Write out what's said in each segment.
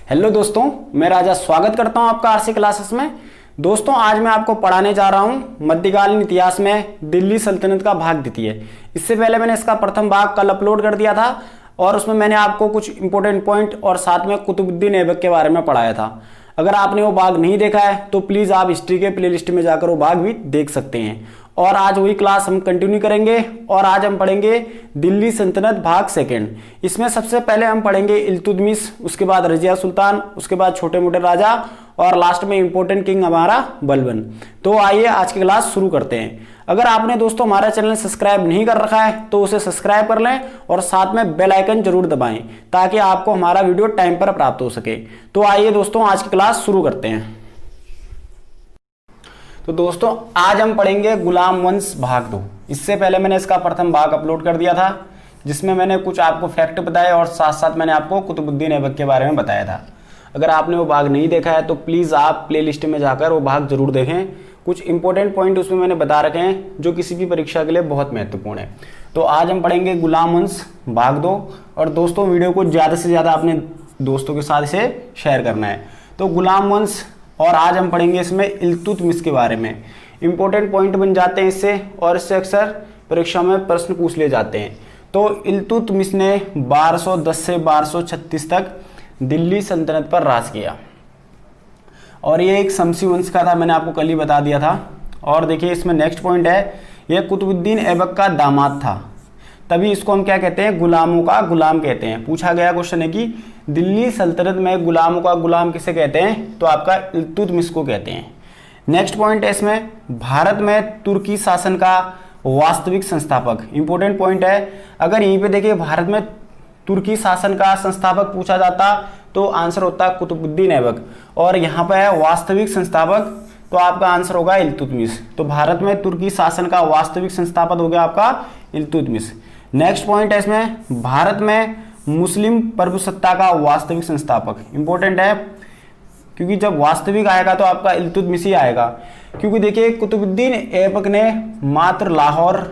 Hello दोस्तों, मैं राजा स्वागत करता हूं आपका आरसी क्लासेस में। दोस्तों, आज मैं आपको पढ़ाने जा रहा हूं मध्यकालीन इतिहास में दिल्ली सल्तनत का भाग द्वितीय। इससे पहले मैंने इसका प्रथम भाग कल अपलोड कर दिया था और उसमें मैंने आपको कुछ इंपॉर्टेंट पॉइंट और साथ में कुतुबुद्दीन ऐबक के बारे में पढ़ाया था। अगर आपने वो भाग नहीं देखा है तो प्लीज़ आप हिस्ट्री के प्लेलिस्ट में जाकर वो भाग भी देख सकते हैं। और आज वही क्लास हम कंटिन्यू करेंगे और आज हम पढ़ेंगे दिल्ली सल्तनत भाग सेकंड। इसमें सबसे पहले हम पढ़ेंगे इल्तुतमिश, उसके बाद रजिया सुल्तान, उसके बाद छोटे मोटे राजा और लास्ट में इंपॉर्टेंट किंग हमारा बलबन। तो आइए आज की क्लास शुरू करते हैं। अगर आपने दोस्तों हमारा चैनल सब्सक्राइब नहीं कर रखा है तो उसे सब्सक्राइब कर लें और साथ में बेल आइकन जरूर दबाएं ताकि आपको हमारा वीडियो टाइम पर प्राप्त हो सके। तो आइए दोस्तों आज की क्लास शुरू करते हैं। तो दोस्तों आज हम पढ़ेंगे गुलाम वंश भाग 2। इससे पहले मैंने इसका प्रथम भाग अपलोड कर दिया था जिसमें मैंने कुछ आपको फैक्ट बताए और साथ साथ मैंने आपको कुतुबुद्दीन ऐबक के बारे में बताया था। अगर आपने वो भाग नहीं देखा है तो प्लीज़ आप प्लेलिस्ट में जाकर वो भाग जरूर देखें। कुछ इंपॉर्टेंट पॉइंट उसमें मैंने बता रखे हैं जो किसी भी परीक्षा के लिए बहुत महत्वपूर्ण है। तो आज हम पढ़ेंगे गुलाम वंश भाग 2। और दोस्तों वीडियो को ज़्यादा से ज़्यादा अपने दोस्तों के साथ इसे शेयर करना है। तो गुलाम वंश और आज हम पढ़ेंगे इसमें इल्तुतमिश के बारे में। इंपॉर्टेंट पॉइंट बन जाते हैं इससे और इससे अक्सर परीक्षा में प्रश्न पूछ लिए जाते हैं। तो इल्तुतमिश ने 1210 से 1236 तक दिल्ली सल्तनत पर राज किया और ये एक शमसी वंश का था, मैंने आपको कल ही बता दिया था। और देखिए इसमें नेक्स्ट पॉइंट है, यह कुतुबुद्दीन ऐबक का दामाद था, तभी इसको हम क्या कहते हैं, गुलामों का गुलाम कहते हैं। पूछा गया क्वेश्चन है कि दिल्ली सल्तनत में गुलामों का गुलाम किसे कहते हैं, तो आपका इल्तुतमिश को कहते हैं। नेक्स्ट पॉइंट है इसमें, भारत में तुर्की शासन का वास्तविक संस्थापक। इंपॉर्टेंट पॉइंट है, अगर यहीं पे देखिए भारत में तुर्की शासन का संस्थापक पूछा जाता तो आंसर होता कुतुबुद्दीन ऐबक, और यहाँ पर है वास्तविक संस्थापक तो आपका आंसर होगा इल्तुतमिश। तो भारत में तुर्की शासन का वास्तविक संस्थापक हो गया आपका इल्तुतमिश। नेक्स्ट पॉइंट है इसमें, भारत में मुस्लिम प्रभुसत्ता का वास्तविक संस्थापक। इंपॉर्टेंट है क्योंकि जब वास्तविक आएगा तो आपका इल्तुतमिश ही आएगा। क्योंकि देखिए कुतुबुद्दीन ऐबक ने मात्र लाहौर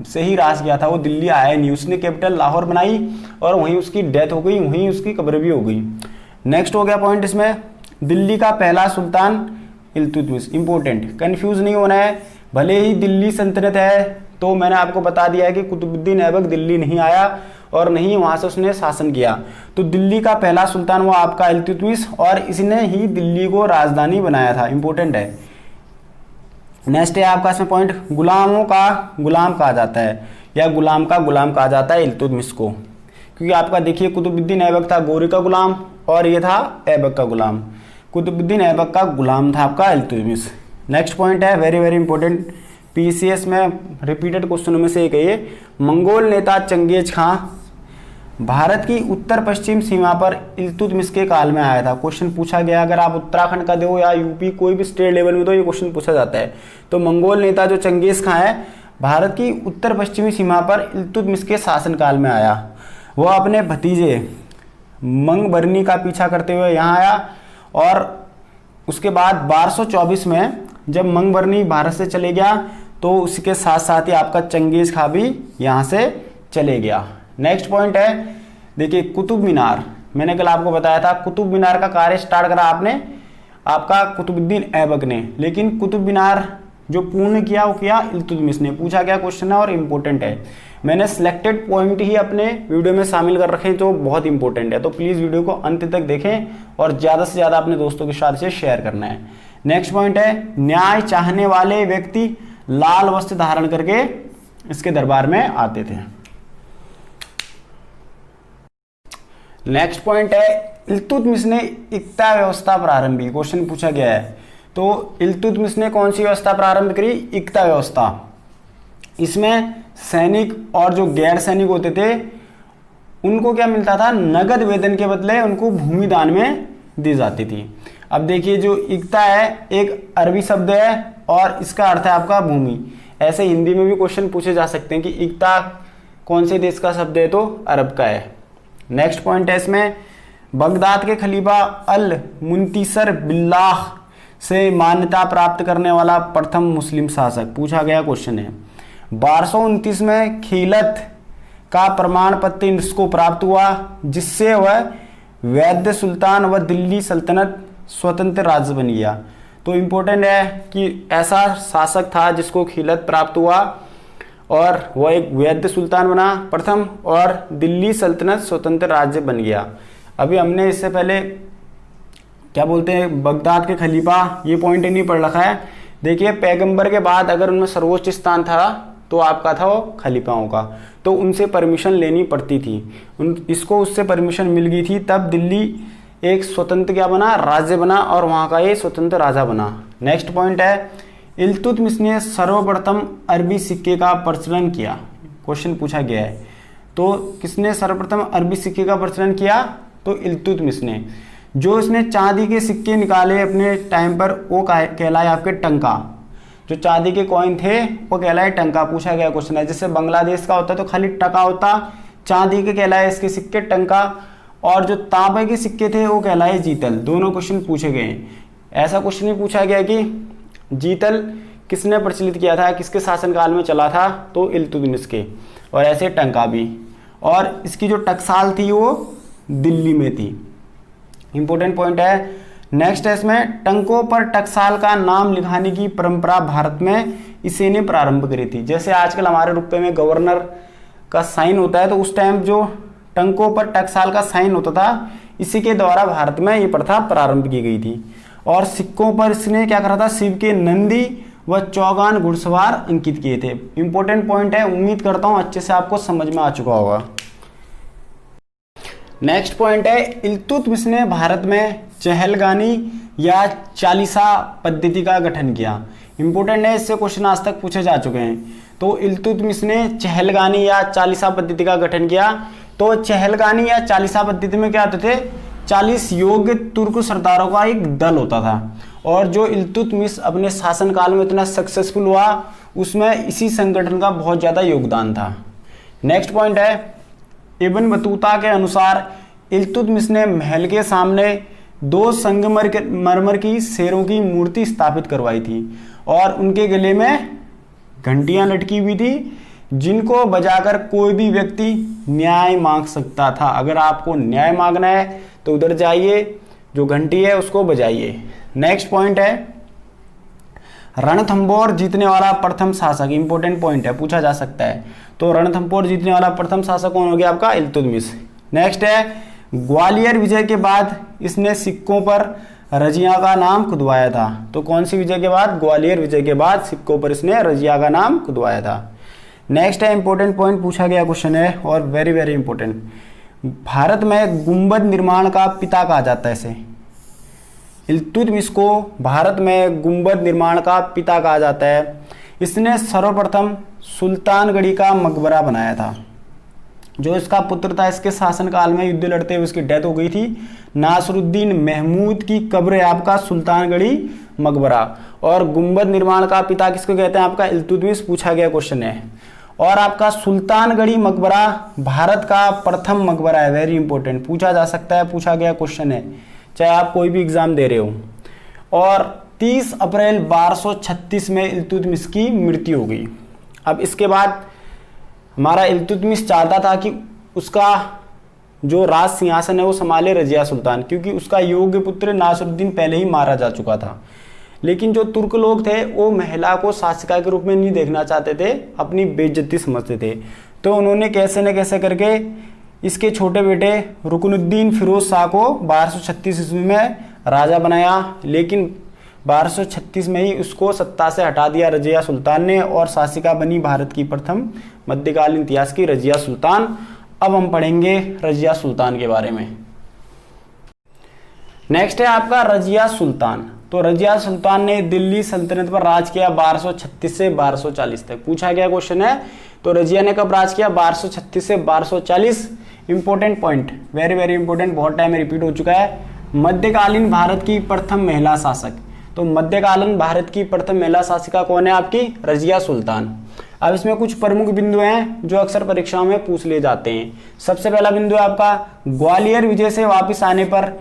से ही राज किया था, वो दिल्ली आया नहीं। उसने कैपिटल लाहौर बनाई और वहीं उसकी डेथ हो गई, वहीं उसकी कब्र भी हो गई। नेक्स्ट हो गया पॉइंट इसमें, दिल्ली का पहला सुल्तान इल्तुतमिश। इंपॉर्टेंट, कंफ्यूज नहीं होना है। भले ही दिल्ली सल्तनत है तो मैंने आपको बता दिया है कि कुतुबुद्दीन ऐबक दिल्ली नहीं आया और नहीं वहां से उसने शासन किया। तो दिल्ली का पहला सुल्तान वो आपका इल्तुतमिश और इसने ही दिल्ली को राजधानी बनाया था। इंपॉर्टेंट है। नेक्स्ट है आपका इसमें पॉइंट, गुलामों का गुलाम कहा जाता है या गुलाम का गुलाम कहा जाता है इल्तुतमिश को, क्योंकि आपका देखिए कुतुबुद्दीन ऐबक था गौरी का गुलाम और ये था ऐबक का गुलाम। कुतुबुद्दीन ऐबक का गुलाम था आपका इल्तुतमिश। नेक्स्ट पॉइंट है वेरी वेरी इंपॉर्टेंट, पीसीएस में रिपीटेड क्वेश्चनों में से एक है ये, मंगोल नेता चंगेज खां भारत की उत्तर पश्चिम सीमा पर इल्तुतमिश के काल में आया था। क्वेश्चन पूछा गया, अगर आप उत्तराखंड का दो या यूपी कोई भी स्टेट लेवल में तो ये क्वेश्चन पूछा जाता है। तो मंगोल नेता जो चंगेज खां है भारत की उत्तर पश्चिमी सीमा पर इल्तुतमिश के शासनकाल में आया। वह अपने भतीजे मंगबरनी का पीछा करते हुए यहाँ आया और उसके बाद 1224 में जब मंगबरनी भारत से चले गया तो उसके साथ साथ ही आपका चंगेज खां भी यहाँ से चले गया। नेक्स्ट पॉइंट है देखिए कुतुब मीनार, मैंने कल आपको बताया था कुतुब मीनार का कार्य स्टार्ट करा आपने आपका कुतुबुद्दीन ऐबक ने, लेकिन कुतुब मीनार जो पूर्ण किया वो किया इल्तुतमिश ने। पूछा गया क्वेश्चन है और इम्पोर्टेंट है। मैंने सिलेक्टेड पॉइंट ही अपने वीडियो में शामिल कर रखे हैं जो बहुत इंपॉर्टेंट है। तो प्लीज़ वीडियो को अंत तक देखें और ज़्यादा से ज़्यादा अपने दोस्तों के साथ इसे शेयर करना है। नेक्स्ट पॉइंट है, न्याय चाहने वाले व्यक्ति लाल वस्त्र धारण करके इसके दरबार में आते थे। नेक्स्ट पॉइंट है, इल्तुतमिश ने इक्ता व्यवस्था प्रारंभ की। क्वेश्चन पूछा गया है तो इल्तुतमिश ने कौन सी व्यवस्था प्रारंभ करी, इक्ता व्यवस्था। इसमें सैनिक और जो गैर सैनिक होते थे उनको क्या मिलता था, नगद वेतन के बदले उनको भूमि दान में दी जाती थी। अब देखिए जो इक्ता है एक अरबी शब्द है और इसका अर्थ है आपका भूमि। ऐसे हिंदी में भी क्वेश्चन पूछे जा सकते हैं कि इक्ता कौन से देश का शब्द है, तो अरब का है। नेक्स्ट पॉइंट है इसमें, बगदाद के खलीफा अल मुंतिसर बिल्लाह से मान्यता प्राप्त करने वाला प्रथम मुस्लिम शासक। पूछा गया क्वेश्चन है। 1229 में खिलत का प्रमाण पत्र इसको प्राप्त हुआ जिससे वह वैद्य सुल्तान व दिल्ली सल्तनत स्वतंत्र राज्य बन गया। तो इम्पोर्टेंट है कि ऐसा शासक था जिसको खिलत प्राप्त हुआ और वह एक वैद्य सुल्तान बना प्रथम और दिल्ली सल्तनत स्वतंत्र राज्य बन गया। अभी हमने इससे पहले क्या बोलते हैं बगदाद के खलीफा, ये पॉइंट नहीं पढ़ रखा है। देखिए पैगंबर के बाद अगर उनमें सर्वोच्च स्थान था तो आपका था वो खलीफाओं का, तो उनसे परमिशन लेनी पड़ती थी। इसको उससे परमिशन मिल गई थी, तब दिल्ली एक स्वतंत्र क्या बना, राज्य बना और वहाँ का ये स्वतंत्र राजा बना। नेक्स्ट पॉइंट है इल्तुतमिश ने सर्वप्रथम अरबी सिक्के का प्रचलन किया। क्वेश्चन पूछा गया है, तो किसने सर्वप्रथम अरबी सिक्के का प्रचलन किया? तो इल्तुतमिश ने। जो इसने चांदी के सिक्के निकाले अपने टाइम पर वो कहलाए आपके टंका। जो चांदी के कॉइन थे वो कहलाए टंका, पूछा गया क्वेश्चन है। जैसे बांग्लादेश का होता तो खाली टका होता, चांदी के कहलाए इसके सिक्के टंका, और जो तांबे के सिक्के थे वो कहलाए जीतल। दोनों क्वेश्चन पूछे गए हैं। ऐसा क्वेश्चन भी पूछा गया कि जीतल किसने प्रचलित किया था, किसके शासनकाल में चला था? तो इल्तुतमिश के। और ऐसे टंका भी, और इसकी जो टकसाल थी वो दिल्ली में थी। इंपॉर्टेंट पॉइंट है। नेक्स्ट है इसमें टंकों पर टकसाल का नाम लिखाने की परंपरा भारत में इसी ने प्रारंभ करी थी। जैसे आजकल हमारे रुपये में गवर्नर का साइन होता है, तो उस टाइम जो टंकों पर टकसाल का साइन होता था, इसी के द्वारा भारत में ये प्रथा प्रारंभ की गई थी। और सिक्कों पर इसने क्या करा था, शिव के नंदी व चौगान घुड़सवार अंकित किए थे। इंपॉर्टेंट पॉइंट है, उम्मीद करता हूं अच्छे से आपको समझ में आ चुका होगा। नेक्स्ट पॉइंट है इल्तुतमिश ने भारत में चहलगानी या चालीसा पद्धति का गठन किया। इंपॉर्टेंट है, इससे क्वेश्चन आज तक पूछे जा चुके हैं। तो इल्तुतमिश ने चहलगानी या चालीसा पद्धति का गठन किया। तो चहलगानी या चालीसा पद्धति में क्या होते थे, 40 योग्य तुर्क सरदारों का एक दल होता था। और जो इल्तुतमिश अपने शासनकाल में इतना सक्सेसफुल हुआ, उसमें इसी संगठन का बहुत ज़्यादा योगदान था। नेक्स्ट पॉइंट है इब्न बतूता के अनुसार इल्तुतमिश ने महल के सामने 2 संगमरमर की शेरों की मूर्ति स्थापित करवाई थी और उनके गले में घंटियां लटकी हुई थी, जिनको बजाकर कोई भी व्यक्ति न्याय मांग सकता था। अगर आपको न्याय मांगना है तो उधर जाइए, जो घंटी है उसको बजाइए। नेक्स्ट पॉइंट है रणथंबोर जीतने वाला प्रथम शासक। इंपॉर्टेंट पॉइंट है, पूछा जा सकता है। तो रणथंबोर जीतने वाला प्रथम शासक कौन हो गया आपका? इल्तुतमिश। नेक्स्ट है ग्वालियर विजय के बाद इसने सिक्कों पर रजिया का नाम खुदवाया था। तो कौन सी विजय के बाद? ग्वालियर विजय के बाद सिक्कों पर इसने रजिया का नाम खुदवाया था। नेक्स्ट है इंपॉर्टेंट पॉइंट, पूछा गया क्वेश्चन है और वेरी वेरी इंपॉर्टेंट। भारत में गुंबद निर्माण का पिता कहा जाता है इसे। इल्तुतमिश को भारत में गुंबद निर्माण का पिता कहा जाता है। इसने सर्वप्रथम सुल्तानगढ़ी का मकबरा बनाया था। जो इसका पुत्र था, इसके शासनकाल में युद्ध लड़ते हुए उसकी डेथ हो गई थी। नासरुद्दीन महमूद की कब्र है आपका सुल्तानगढ़ी मकबरा। और गुंबद निर्माण का पिता किसको कहते हैं? आपका इल्तुतमिश, पूछा गया क्वेश्चन है। और आपका सुल्तानगढ़ी मकबरा भारत का प्रथम मकबरा है। वेरी इंपॉर्टेंट, पूछा जा सकता है, पूछा गया क्वेश्चन है, चाहे आप कोई भी एग्जाम दे रहे हो। और 30 अप्रैल 1236 में इल्तुतमिश की मृत्यु हो गई। अब इसके बाद हमारा इल्तुतमिश चाहता था कि उसका जो राज सिंहासन है वो संभाले रजिया सुल्तान, क्योंकि उसका योग्य पुत्र नासरुद्दीन पहले ही मारा जा चुका था। लेकिन जो तुर्क लोग थे वो महिला को शासिका के रूप में नहीं देखना चाहते थे, अपनी बेइज्जती समझते थे। तो उन्होंने कैसे न कैसे करके इसके छोटे बेटे रुकनुद्दीन फिरोज शाह को 1236 ईस्वी में राजा बनाया। लेकिन 1236 में ही उसको सत्ता से हटा दिया रजिया सुल्तान ने, और शासिका बनी भारत की प्रथम मध्यकालीन इतिहास की रजिया सुल्तान। अब हम पढ़ेंगे रजिया सुल्तान के बारे में। नेक्स्ट है आपका रजिया सुल्तान। तो रजिया सुल्तान ने दिल्ली सल्तनत पर राज किया 1236 से 1240 तक। पूछा गया क्वेश्चन है, तो रजिया ने कब राज किया? 1236 से 1240। Important point, very very important, बहुत टाइम में रिपीट हो चुका है। मध्यकालीन भारत की प्रथम महिला शासक। तो मध्यकालीन भारत की प्रथम महिला शासिका कौन है? आपकी रजिया सुल्तान। अब इसमें कुछ प्रमुख बिंदु हैं जो अक्सर परीक्षाओं में पूछ लिए जाते हैं। सबसे पहला बिंदु है आपका ग्वालियर विजय से वापस आने पर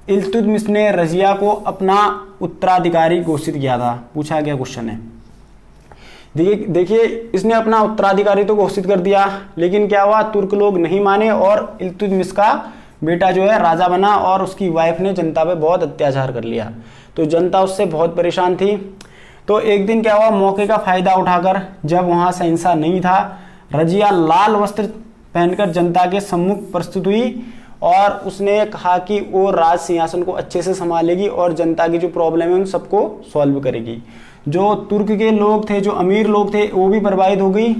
इल्तुतमिश ने रजिया को अपना उत्तराधिकारी घोषित किया था। पूछा गया क्वेश्चन है। देखिए इसने अपना उत्तराधिकारी तो घोषित कर दिया, लेकिन क्या हुआ? तुर्क लोग नहीं माने और इल्तुतमिश का बेटा जो है राजा बना और उसकी वाइफ ने जनता पे बहुत अत्याचार कर लिया, तो जनता उससे बहुत परेशान थी। तो एक दिन क्या हुआ, मौके का फायदा उठाकर, जब वहाँ शहंशाह नहीं था, रजिया लाल वस्त्र पहनकर जनता के सम्मुख प्रस्तुत हुई और उसने कहा कि वो राज सिंहासन को अच्छे से संभालेगी और जनता की जो प्रॉब्लम है उन सबको सॉल्व करेगी। जो तुर्क के लोग थे, जो अमीर लोग थे, वो भी प्रभावित हो गई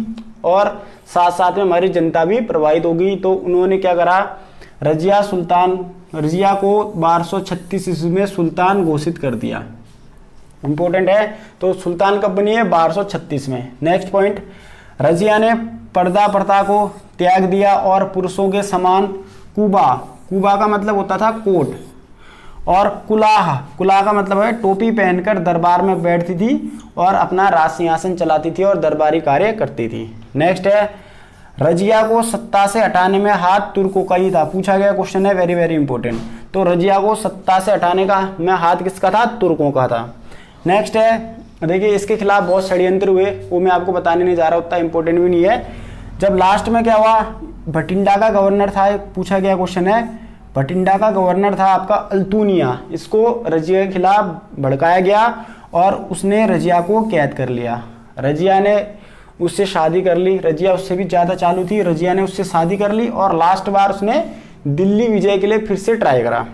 और साथ साथ में हमारी जनता भी प्रभावित हो गई। तो उन्होंने क्या करा, रजिया को 1236 ईस्वी में सुल्तान घोषित कर दिया। इंपॉर्टेंट है, तो सुल्तान कब बनी है, 1236 में। नेक्स्ट पॉइंट, रजिया ने पर्दा प्रथा को त्याग दिया और पुरुषों के समान कुबा का मतलब होता था कोट, और कुलाह का मतलब है टोपी पहनकर दरबार में बैठती थी और अपना राज सिंहासन चलाती थी और दरबारी कार्य करती थी। नेक्स्ट है, रजिया को सत्ता से हटाने में हाथ तुर्कों का ही था। पूछा गया क्वेश्चन है, वेरी वेरी इंपॉर्टेंट। तो रजिया को सत्ता से हटाने का में हाथ किसका था, तुर्कों का था। नेक्स्ट है, देखिए इसके खिलाफ बहुत षड्यंत्र हुए, वो मैं आपको बताने नहीं जा रहा, उतना इंपॉर्टेंट भी नहीं है। जब लास्ट में क्या हुआ, भटिंडा का गवर्नर था, पूछा गया क्वेश्चन है, भटिंडा का गवर्नर था आपका अल्तुनिया, इसको रजिया के खिलाफ भड़काया गया और उसने रजिया को कैद कर लिया। रजिया ने उससे शादी कर ली, रजिया उससे भी ज़्यादा चालू थी, रजिया ने उससे शादी कर ली और लास्ट बार उसने दिल्ली विजय के लिए फिर से ट्राई करा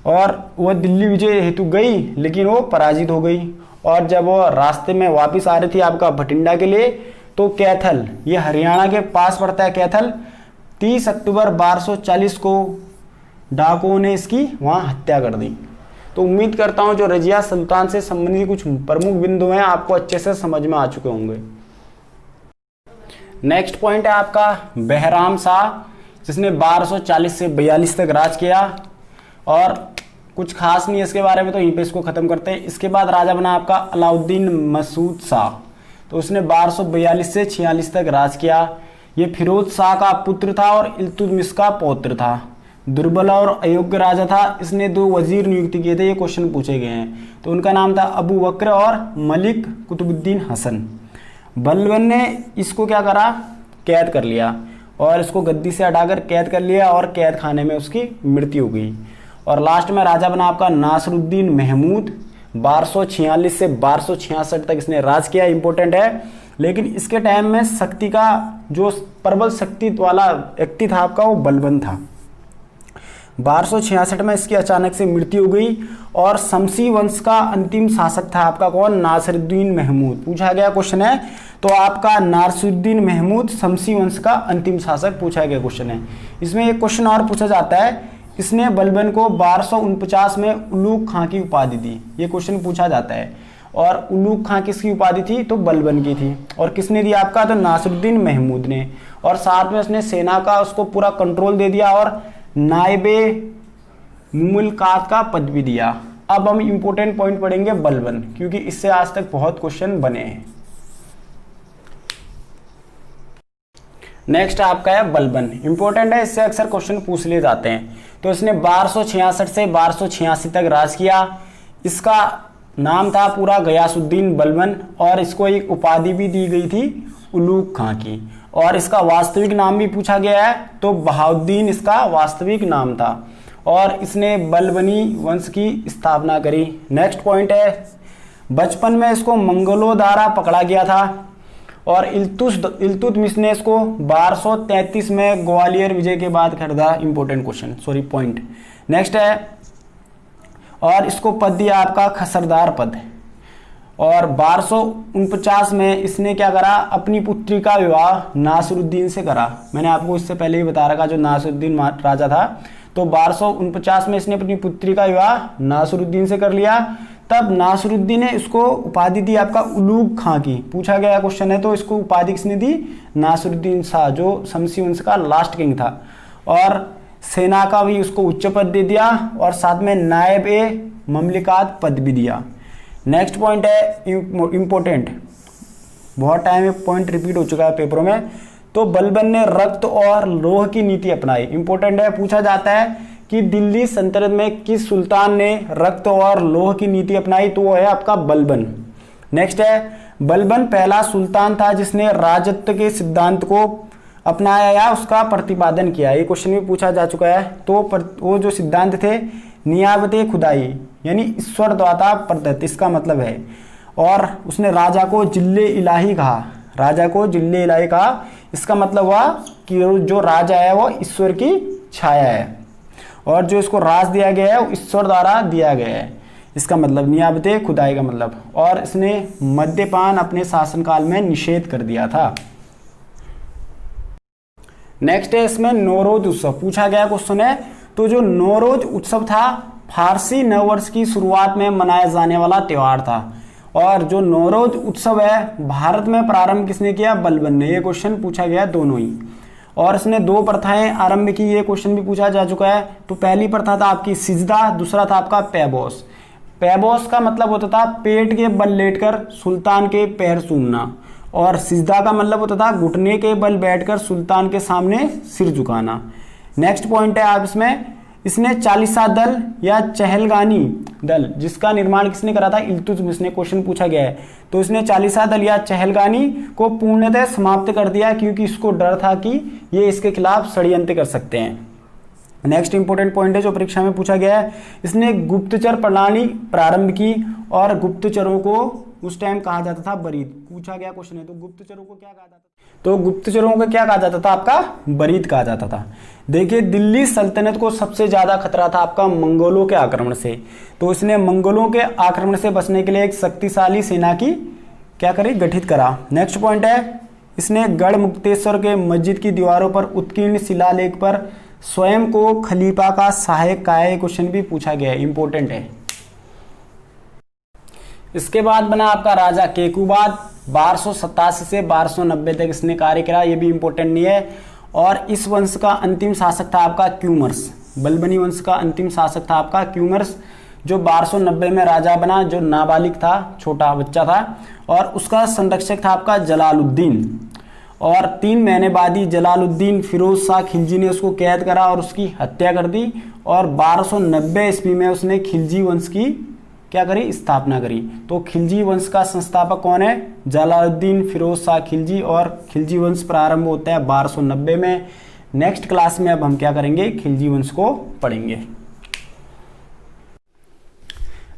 और वह दिल्ली विजय हेतु गई, लेकिन वो पराजित हो गई। और जब वो रास्ते में वापस आ रही थी आपका भटिंडा के लिए, तो कैथल, ये हरियाणा के पास पड़ता है कैथल, 30 अक्टूबर 1240 को डाकुओं ने इसकी वहाँ हत्या कर दी। तो उम्मीद करता हूँ जो रजिया सुल्तान से संबंधित कुछ प्रमुख बिंदु हैं आपको अच्छे से समझ में आ चुके होंगे। नेक्स्ट पॉइंट है आपका बहराम शाह, जिसने 1240 से 42 तक राज किया और कुछ खास नहीं है इसके बारे में, तो यहीं पे इसको खत्म करते हैं। इसके बाद राजा बना आपका अलाउद्दीन मसूद शाह, तो उसने 1242 से 46 तक राज किया। ये फिरोज शाह का पुत्र था और इल्तुतमिश का पौत्र था। दुर्बल और अयोग्य राजा था, इसने 2 वजीर नियुक्त किए थे, ये क्वेश्चन पूछे गए हैं। तो उनका नाम था अबू बकर और मलिक कुतुबुद्दीन हसन। बलबन ने इसको क्या करा, कैद कर लिया और इसको गद्दी से हटाकर कैद कर लिया और कैद खाने में उसकी मृत्यु हो गई। और लास्ट में राजा बना आपका नासरुद्दीन महमूद, 1246 से 1266 तक इसने राज किया। इंपॉर्टेंट है, लेकिन इसके टाइम में शक्ति का जो प्रबल शक्ति वाला व्यक्ति था आपका, वो बलबन था। 1266 में इसकी अचानक से मृत्यु हो गई और शमसी वंश का अंतिम शासक था आपका कौन, नासिरुद्दीन महमूद। पूछा गया क्वेश्चन है, तो आपका नासिरुद्दीन महमूद शमसी वंश का अंतिम शासक पूछा गया क्वेश्चन है। इसमें एक क्वेश्चन और पूछा जाता है, इसने बलबन को 1249 में उलूग खां की उपाधि दी, ये क्वेश्चन पूछा जाता है। और उलूग खां किसकी उपाधि थी, तो बलबन की थी। और किसने दिया आपका, तो नासिरुद्दीन महमूद ने। और साथ में उसने सेना का उसको पूरा कंट्रोल दे दिया और नायबे मुल्कात का पद भी दिया। अब हम इंपॉर्टेंट पॉइंट पढ़ेंगे बलबन, क्योंकि इससे आज तक बहुत क्वेश्चन बने हैं। नेक्स्ट आपका है बलबन, इंपॉर्टेंट है, इससे अक्सर क्वेश्चन पूछ लिए जाते हैं। तो इसने 1266 से 1286 तक राज किया। इसका नाम था पूरा गयासुद्दीन बलबन और इसको एक उपाधि भी दी गई थी उलूग खां की। और इसका वास्तविक नाम भी पूछा गया है, तो बहाउद्दीन इसका वास्तविक नाम था और इसने बलबनी वंश की स्थापना करी। नेक्स्ट पॉइंट है, बचपन में इसको मंगलों द्वारा पकड़ा गया था और इल्तुतमिश ने इसको 1233 में ग्वालियर विजय के बाद खरीदा। Important question, sorry point. Next है, और इसको पद दिया आपका खसरदार पद। और 1249 में इसने क्या करा, अपनी पुत्री का विवाह नासिरुद्दीन से करा। मैंने आपको इससे पहले ही बता रखा, जो नासिरुद्दीन राजा था, तो 1249 में इसने अपनी पुत्री का विवाह नासिरुद्दीन से कर लिया। तब नासिरुद्दीन ने इसको उपाधि दी आपका उलूग खां की। पूछा गया क्वेश्चन है, तो इसको उपाधि किसने दी, नासिरुद्दीन शाह, जो शमसी वंश का लास्ट किंग था। और सेना का भी उसको उच्च पद दे दिया और साथ में नायब ए ममलिकात पद भी दिया। नेक्स्ट पॉइंट है इंपॉर्टेंट, बहुत टाइम में पॉइंट रिपीट हो चुका है पेपरों में। तो बलबन ने रक्त और लोह की नीति अपनाई। इंपॉर्टेंट है, पूछा जाता है कि दिल्ली सल्तनत में किस सुल्तान ने रक्त और लोह की नीति अपनाई, तो वो है आपका बलबन। नेक्स्ट है, बलबन पहला सुल्तान था जिसने राजत्व के सिद्धांत को अपनाया या उसका प्रतिपादन किया। ये क्वेश्चन भी पूछा जा चुका है। तो वो जो सिद्धांत थे नियाबते खुदाई यानी ईश्वर द्वारा प्रदत्त, इसका मतलब है। और उसने राजा को जिल्ले इलाही कहा, राजा को जिल्ले इलाही कहा, इसका मतलब हुआ कि जो राजा है वो ईश्वर की छाया है और जो इसको राज दिया गया है वो ईश्वर द्वारा दिया गया है, इसका मतलब नियाबते खुदाई का मतलब। और इसने मद्यपान अपने शासनकाल में निषेध कर दिया था। नेक्स्ट है इसमें नौरोज उत्सव पूछा गया क्वेश्चन है। तो जो नौरोज उत्सव था फारसी नववर्ष की शुरुआत में मनाया जाने वाला त्योहार था। और जो नौरोज उत्सव है भारत में प्रारंभ किसने किया? बलबन ने। ये क्वेश्चन पूछा गया दोनों ही। और इसने 2 प्रथाएं आरंभ की, ये क्वेश्चन भी पूछा जा चुका है। तो पहली प्रथा था आपकी सिजदा, दूसरा था आपका पैबोस। पैबोस का मतलब होता था पेट के बल लेटकर सुल्तान के पैर चूमना, और सिजदा का मतलब होता था घुटने के बल बैठकर सुल्तान के सामने सिर झुकाना। नेक्स्ट पॉइंट है आप इसने चालीसा दल या चहलगानी दल, जिसका निर्माण किसने करा था? इल्तुतमिश ने। क्वेश्चन पूछा गया है। तो इसने चालीसा दल या चहलगानी को पूर्णतः समाप्त कर दिया क्योंकि इसको डर था कि ये इसके खिलाफ षड्यंत्र कर सकते हैं। नेक्स्ट इंपॉर्टेंट पॉइंट है जो परीक्षा में पूछा गया है, इसने गुप्तचर प्रणाली प्रारंभ की और गुप्तचरों को उस टाइम कहा जाता था बरीद। पूछा गया क्वेश्चन है। तो गुप्तचरों को क्या कहा जाता था? तो गुप्तचरों को क्या कहा जाता था? आपका बरीद कहा जाता था। देखिए दिल्ली सल्तनत को सबसे ज्यादा खतरा था आपका मंगोलों के आक्रमण से। तो इसने मंगोलों के आक्रमण से बचने के लिए एक शक्तिशाली सेना की क्या करी? गठित करा। नेक्स्ट पॉइंट है इसने गढ़ मुक्तेश्वर के मस्जिद की दीवारों पर उत्कीर्ण शिलालेख पर स्वयं को खलीफा का सहायक कहा है। क्वेश्चन भी पूछा गया है, इंपॉर्टेंट है। इसके बाद बना आपका राजा केकुबाद। 1287 से 1290 तक इसने कार्य करा, ये भी इंपॉर्टेंट नहीं है। और इस वंश का अंतिम शासक था आपका क्यूमर्स। बलबनी वंश का अंतिम शासक था आपका क्यूमर्स, जो 1290 में राजा बना, जो नाबालिग था, छोटा बच्चा था। और उसका संरक्षक था आपका जलालुद्दीन। और 3 महीने बाद ही जलालुद्दीन फिरोज शाह खिलजी ने उसको कैद करा और उसकी हत्या कर दी। और 1290 ईस्वी में उसने खिलजी वंश की क्या करी? स्थापना करी। तो खिलजी वंश का संस्थापक कौन है? जलालुद्दीन फिरोज शाह खिलजी। और खिलजी वंश प्रारंभ होता है 1290 में। नेक्स्ट क्लास में अब हम क्या करेंगे? खिलजी वंश को पढ़ेंगे।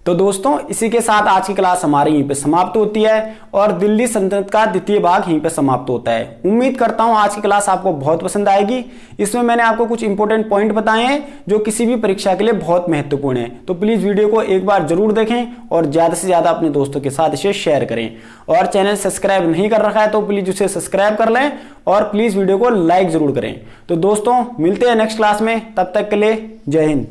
तो दोस्तों इसी के साथ आज की क्लास हमारी यहीं पे समाप्त होती है और दिल्ली सल्तनत का द्वितीय भाग यहीं पे समाप्त होता है। उम्मीद करता हूं आज की क्लास आपको बहुत पसंद आएगी। इसमें मैंने आपको कुछ इंपॉर्टेंट पॉइंट बताए हैं जो किसी भी परीक्षा के लिए बहुत महत्वपूर्ण है। तो प्लीज वीडियो को एक बार जरूर देखें और ज्यादा से ज्यादा अपने दोस्तों के साथ इसे शेयर करें। और चैनल सब्सक्राइब नहीं कर रखा है तो प्लीज उसे सब्सक्राइब कर लें और प्लीज वीडियो को लाइक जरूर करें। तो दोस्तों मिलते हैं नेक्स्ट क्लास में, तब तक के लिए जय हिंद।